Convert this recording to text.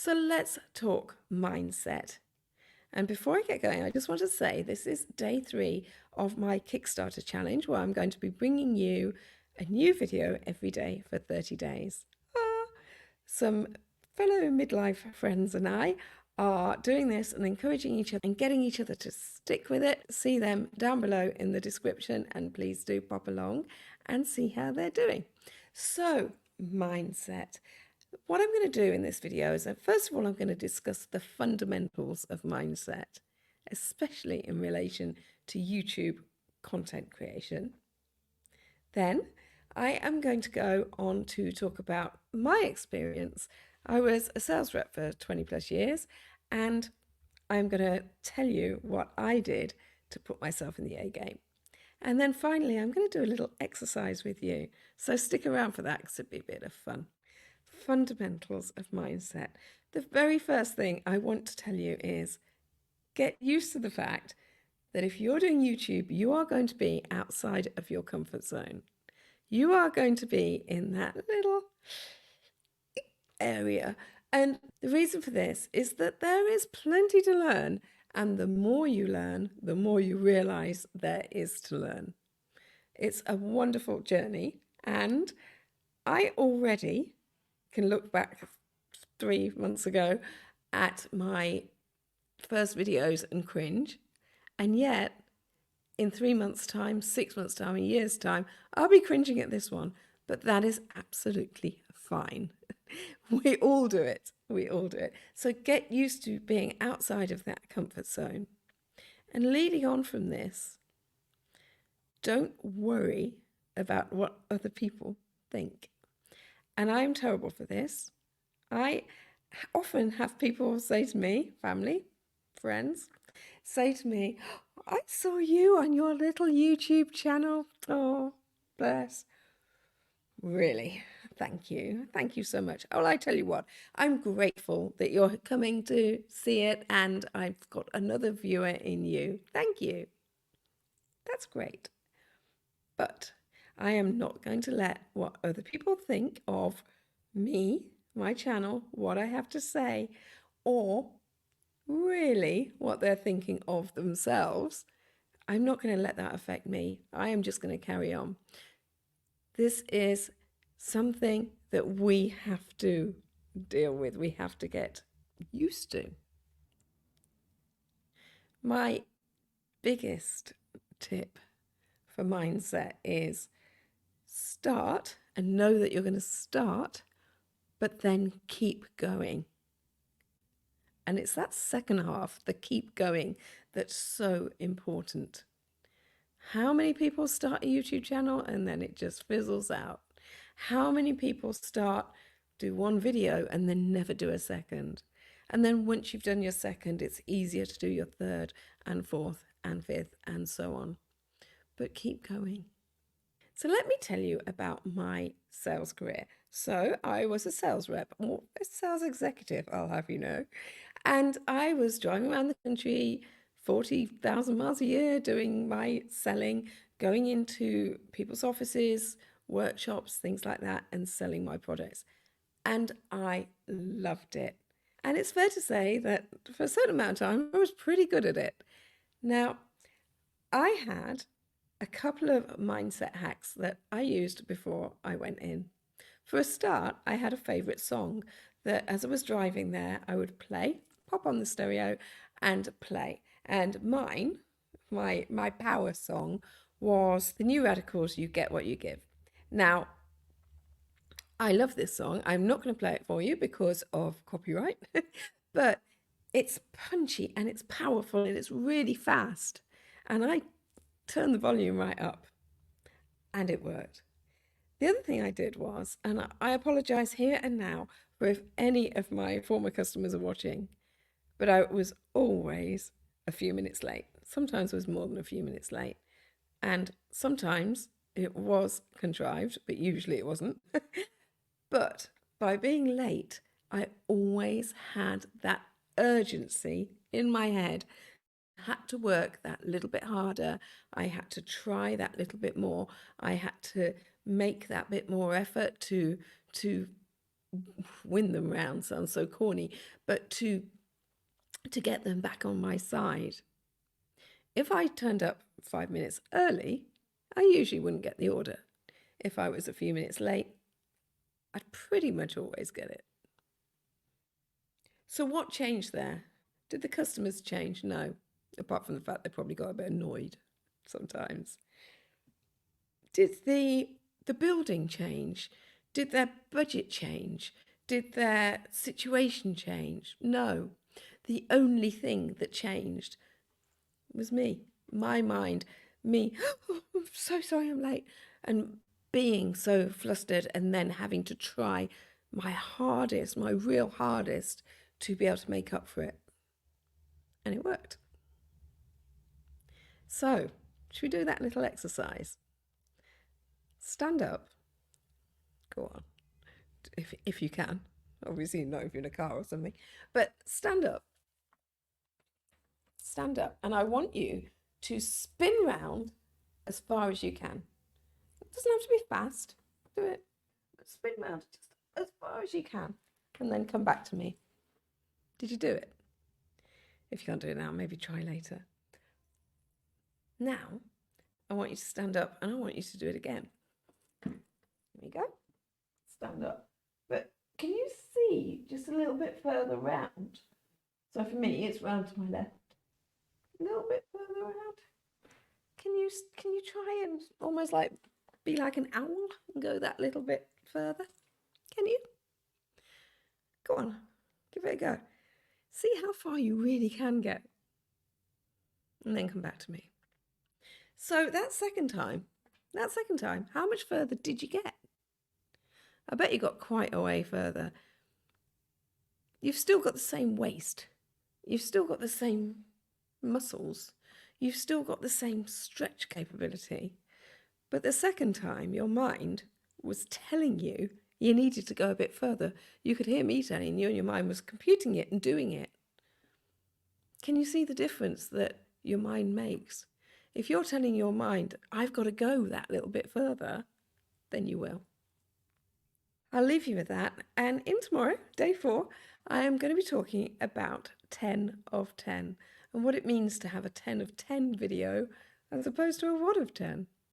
So let's talk mindset. And before I get going, I just want to say this is day 3 of my Kickstarter challenge, where I'm going to be bringing you a new video every day for 30 days. Some fellow midlife friends and I are doing this and encouraging each other and getting each other to stick with it. See them down below in the description, and please do pop along and see how they're doing. So, mindset. What I'm going to do in this video is that first of all, I'm going to discuss the fundamentals of mindset, especially in relation to YouTube content creation. Then I am going to go on to talk about my experience. I was a sales rep for 20 plus years, and I'm going to tell you what I did to put myself in the A game. And then finally, I'm going to do a little exercise with you. So stick around for that because it'll be a bit of fun. Fundamentals of mindset. The very first thing I want to tell you is get used to the fact that if you're doing YouTube, you are going to be outside of your comfort zone. You are going to be in that little area. And the reason for this is that there is plenty to learn. And the more you learn, the more you realize there is to learn. It's a wonderful journey. And I already can look back 3 months ago at my first videos and cringe. And yet, in 3 months' time, 6 months' time, a year's time, I'll be cringing at this one. But that is absolutely fine. We all do it. We all do it. So get used to being outside of that comfort zone. And leading on from this, don't worry about what other people think. And I'm terrible for this. I often have people say to me, family, friends, say to me, I saw you on your little YouTube channel. Oh, bless. Really? Thank you. Thank you so much. Well, I tell you what, I'm grateful that you're coming to see it, and I've got another viewer in you. Thank you. That's great. But I am not going to let what other people think of me, my channel, what I have to say, or really what they're thinking of themselves. I'm not going to let that affect me. I am just going to carry on. This is something that we have to deal with. We have to get used to. My biggest tip for mindset is start and know that you're going to start, but then keep going. And it's that second half, the keep going, that's so important. How many people start a YouTube channel and then it just fizzles out? How many people do one video and then never do a second? And then once you've done your second, it's easier to do your third and fourth and fifth and so on. But keep going. So let me tell you about my sales career. So I was a sales rep, or a sales executive, I'll have you know. And I was driving around the country 40,000 miles a year doing my selling, going into people's offices, workshops, things like that, and selling my products. And I loved it. And it's fair to say that for a certain amount of time, I was pretty good at it. Now, I had a couple of mindset hacks that I used before I went in. For a start, I had a favorite song that as I was driving there, I would play, pop on the stereo and play. And mine, my power song was the New Radicals, You Get What You Give. Now, I love this song. I'm not going to play it for you because of copyright, but it's punchy and it's powerful and it's really fast. And I turned the volume right up and it worked. The other thing I did was, and I apologize here and now for if any of my former customers are watching, but I was always a few minutes late. Sometimes it was more than a few minutes late. And sometimes it was contrived, but usually it wasn't. But by being late, I always had that urgency in my head. I had to work that little bit harder. I had to try that little bit more. I had to make that bit more effort to win them round sounds so corny, but to get them back on my side. If I turned up 5 minutes early, I usually wouldn't get the order. If I was a few minutes late, I'd pretty much always get it. So what changed there? Did the customers change? No, apart from the fact they probably got a bit annoyed sometimes. Did the building change? Did their budget change? Did their situation change? No. The only thing that changed was me, my mind, me. Oh, I'm so sorry I'm late. And being so flustered and then having to try my hardest, my real hardest to be able to make up for it. And it worked. So, should we do that little exercise? Stand up. Go on. If you can. Obviously not if you're in a car or something. But stand up. Stand up. And I want you to spin round as far as you can. It doesn't have to be fast. Do it. But spin round just as far as you can. And then come back to me. Did you do it? If you can't do it now, maybe try later. Now, I want you to stand up and I want you to do it again. There you go. Stand up. But can you see just a little bit further round? So for me, it's round to my left. A little bit further around. Can you try and almost like be like an owl and go that little bit further? Can you? Go on, give it a go. See how far you really can get. And then come back to me. So that second time, how much further did you get? I bet you got quite a way further. You've still got the same waist. You've still got the same muscles. You've still got the same stretch capability. But the second time, your mind was telling you you needed to go a bit further. You could hear me telling you, and your mind was computing it and doing it. Can you see the difference that your mind makes? If you're telling your mind, I've got to go that little bit further, then you will. I'll leave you with that. And in tomorrow, day 4, I am going to be talking about 10 of 10 and what it means to have a 10 of 10 video as opposed to a 1 of 10.